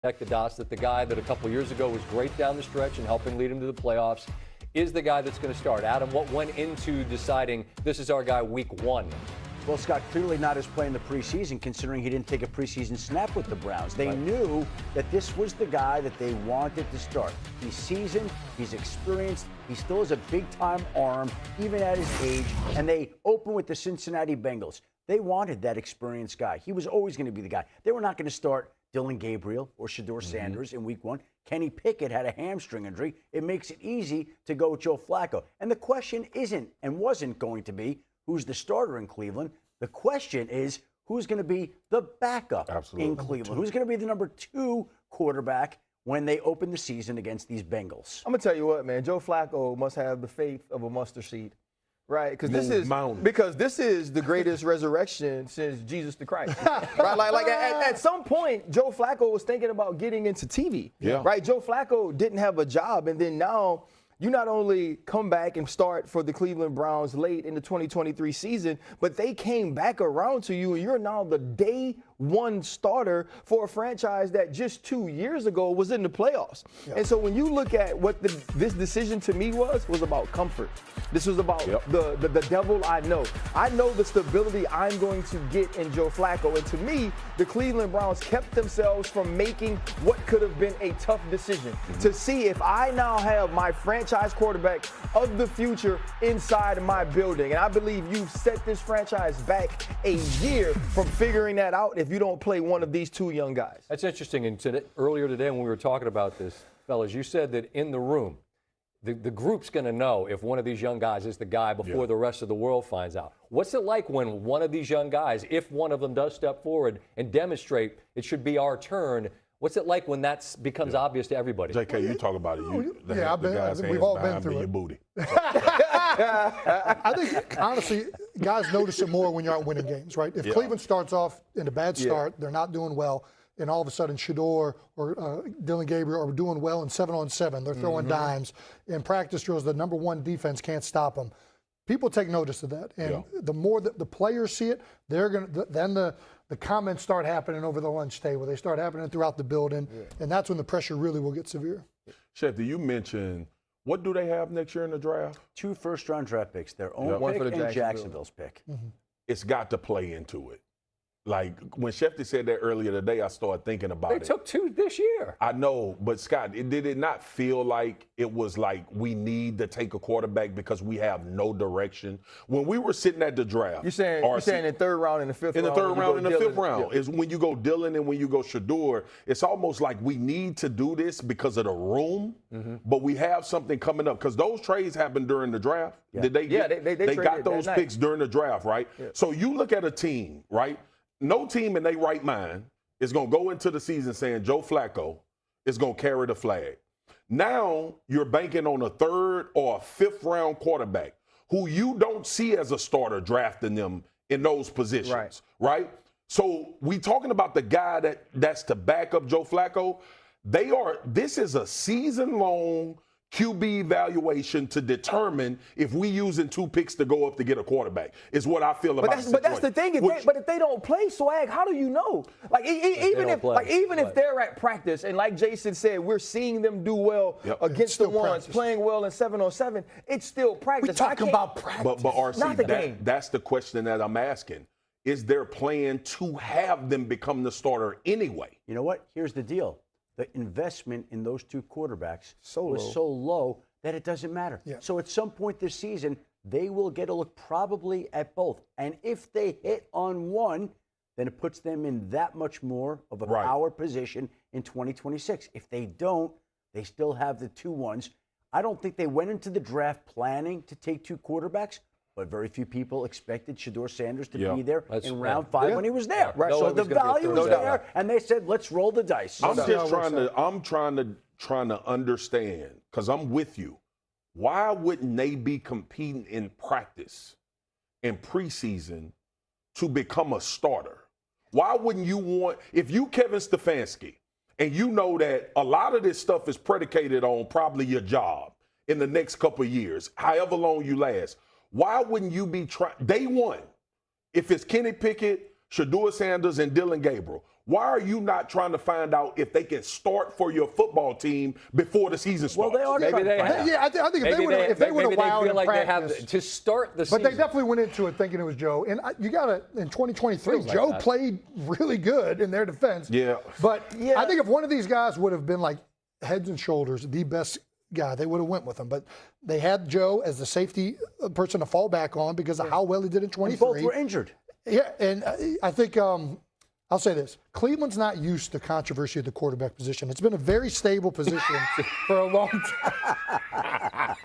connect the dots that the guy that a couple years ago was great down the stretch and helping lead him to the playoffs is the guy that's going to start. Adam, what went into deciding this is our guy week 1? Well, Scott, clearly not his play in the preseason, considering he didn't take a preseason snap with the Browns. They knew that this was the guy that they wanted to start. He's seasoned, he's experienced, he still has a big-time arm, even at his age, and they open with the Cincinnati Bengals. They wanted that experienced guy. He was always going to be the guy. They were not going to start Dylan Gabriel or Shedeur Sanders in week 1. Kenny Pickett had a hamstring injury. It makes it easy to go with Joe Flacco. And the question isn't and wasn't going to be who's the starter in Cleveland. The question is who's going to be the backup in Cleveland. Who's going to be the number 2 quarterback when they open the season against these Bengals? I'm going to tell you what, man. Joe Flacco must have the faith of a mustard seed. Right, because this is the greatest resurrection since Jesus the Christ. Right, like at some point, Joe Flacco was thinking about getting into TV. Yeah. Right, Joe Flacco didn't have a job, and then now you not only come back and start for the Cleveland Browns late in the 2023 season, but they came back around to you, and you're now the day 1 starter for a franchise that just 2 years ago was in the playoffs. Yeah. And so when you look at what this decision to me was about comfort. This was about the devil I know. I know the stability I'm going to get in Joe Flacco. And to me, the Cleveland Browns kept themselves from making what could have been a tough decision to see if I now have my franchise quarterback of the future inside my building. And I believe you've set this franchise back a year from figuring that out if you don't play one of these 2 young guys. That's interesting. And earlier today when we were talking about this, fellas, you said that in the room, the group's going to know if one of these young guys is the guy before the rest of the world finds out. What's it like when one of these young guys, if one of them does step forward and demonstrate it should be our turn, what's it like when that becomes obvious to everybody? JK, you talk about it. We've all been through it. Your booty. I think, honestly, guys notice it more when you're out winning games, right? If Cleveland starts off in a bad start, they're not doing well, and all of a sudden Shedeur or Dylan Gabriel are doing well in 7-on-7. They're throwing dimes. In practice drills, the number 1 defense can't stop them. People take notice of that. And the more that the players see it, then the comments start happening over the lunch table. They start happening throughout the building, and that's when the pressure really will get severe. Chef, you mentioned, what do they have next year in the draft? 2 first-round draft picks, their own pick and Jacksonville's pick. It's got to play into it. Like, when Shefty said that earlier today, I started thinking about it. They took 2 this year. I know, but Scott, did it not feel like it was like we need to take a quarterback because we have no direction? When we were sitting at the draft. You're saying in the 3rd round and the 5th round? In the 3rd round and the 5th round is when you go Dylan and when you go Shedeur. It's almost like we need to do this because of the room, but we have something coming up. Because those trades happened during the draft. Yeah. Did they they got those picks during the draft, right? Yeah. So you look at a team, right? No team in their right mind is going to go into the season saying Joe Flacco is going to carry the flag. Now you're banking on a 3rd or a 5th round quarterback who you don't see as a starter drafting them in those positions, right? So we talking about the guy that's to back up Joe Flacco. This is a season-long QB evaluation to determine if we using 2 picks to go up to get a quarterback is what I feel about. But that's the thing. If they don't play, Swag, how do you know? Like even if they're at practice and like Jason said, we're seeing them do well against the ones playing well in 7-on-7. It's still practice. We're talking about practice, but RC, that's the question that I'm asking. Is their plan to have them become the starter anyway? You know what? Here's the deal. The investment in those 2 quarterbacks was so low that it doesn't matter. Yeah. So at some point this season, they will get a look probably at both. And if they hit on one, then it puts them in that much more of a power position in 2026. If they don't, they still have the 2 ones. I don't think they went into the draft planning to take 2 quarterbacks, but very few people expected Shedeur Sanders to be there in round 5 when he was there. Right. So the value was there, and they said, let's roll the dice. I'm trying to understand, because I'm with you. Why wouldn't they be competing in practice in preseason to become a starter? Why wouldn't you want, if you Kevin Stefanski, and you know that a lot of this stuff is predicated on probably your job in the next couple of years, however long you last, why wouldn't you be trying day 1? If it's Kenny Pickett, Shedeur Sanders, and Dylan Gabriel, Why are you not trying to find out if they can start for your football team before the season starts? Well, they are trying to find out. Yeah, I think if they would have wowed in like practice, they have to start the season. But they definitely went into it thinking it was Joe. And you got to, in 2023, Like Joe that. played really good in their defense. Yeah. But I think if one of these guys would have been like heads and shoulders the best guy, they would have went with him. But they had Joe as the safety person to fall back on because of how well he did in 23. And both were injured. Yeah, and I think I'll say this. Cleveland's not used to controversy at the quarterback position. It's been a very stable position for a long time.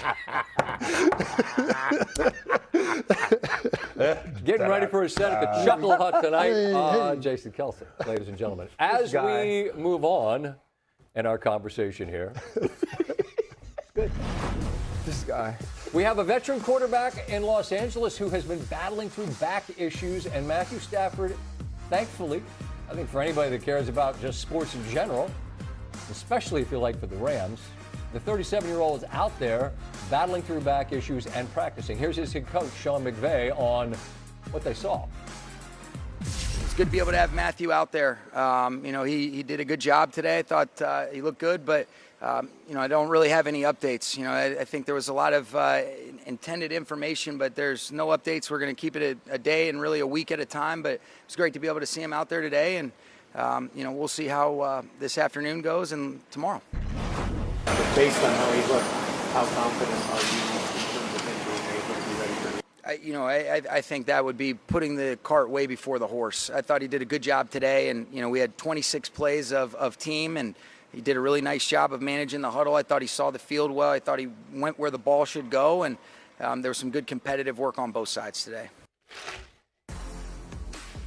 Getting ready for a set at the Chuckle Hut tonight. Jason Kelce, ladies and gentlemen. As we move on in our conversation here. Good. This guy. We have a veteran quarterback in Los Angeles who has been battling through back issues, and Matthew Stafford, thankfully, I think for anybody that cares about just sports in general, especially if you like for the Rams, the 37-year-old is out there battling through back issues and practicing. Here's his head coach, Sean McVay, on what they saw. It's good to be able to have Matthew out there. He did a good job today. I thought he looked good, but I don't really have any updates. I think there was a lot of intended information, but there's no updates. We're going to keep it a day and really a week at a time. But it's great to be able to see him out there today, and we'll see how this afternoon goes and tomorrow. Based on how he looked, how confident are you in terms of injury? Are you going to be ready for I think that would be putting the cart way before the horse. I thought he did a good job today, and we had 26 plays of team, and he did a really nice job of managing the huddle. I thought he saw the field well. I thought he went where the ball should go, and there was some good competitive work on both sides today.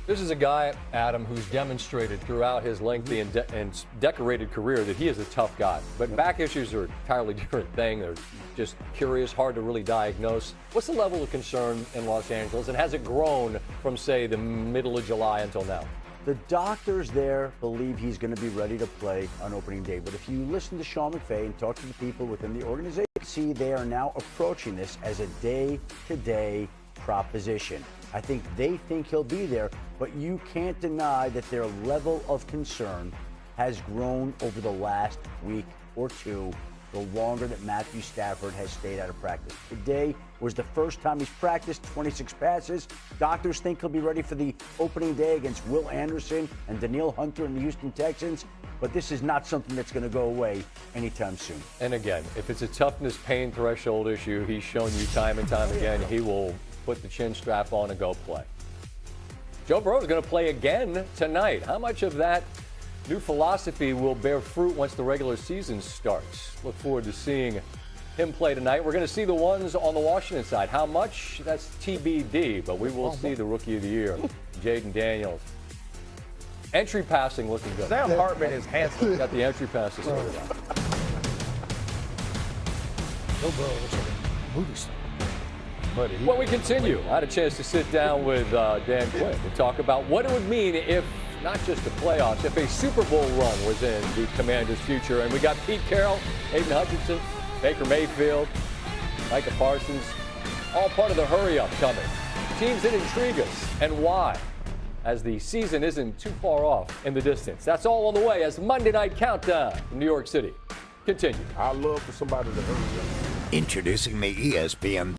This is a guy, Adam, who's demonstrated throughout his lengthy and decorated career that he is a tough guy. But back issues are an entirely different thing. They're just curious, hard to really diagnose. What's the level of concern in Los Angeles, and has it grown from, say, the middle of July until now? The doctors there believe he's going to be ready to play on opening day. But if you listen to Sean McVay and talk to the people within the organization, see they are now approaching this as a day-to-day proposition. I think they think he'll be there, but you can't deny that their level of concern has grown over the last week or two, the longer that Matthew Stafford has stayed out of practice. Today was the first time he's practiced, 26 passes. Doctors think he'll be ready for the opening day against Will Anderson and Danielle Hunter and the Houston Texans, but this is not something that's going to go away anytime soon. And again, if it's a toughness pain threshold issue, he's shown you time and time again, he will put the chin strap on and go play. Joe Burrow is going to play again tonight. How much of that new philosophy will bear fruit once the regular season starts? Look forward to seeing him play tonight. We're going to see the ones on the Washington side. How much? That's TBD, but we will see the Rookie of the Year, Jaden Daniels. Entry passing looking good. Sam Hartman is handsome. Got the entry passes sorted out. Joe Burrow looks like a movie star. When we continue, I had a chance to sit down with Dan Quinn to talk about what it would mean if, not just the playoffs, if a Super Bowl run was in the Commanders' future. And we got Pete Carroll, Aiden Hutchinson, Baker Mayfield, Micah Parsons, all part of the hurry-up coming. Teams that intrigue us, and why, as the season isn't too far off in the distance. That's all on the way as Monday Night Countdown in New York City. Continue. I love for somebody to hurry up. Introducing the ESPN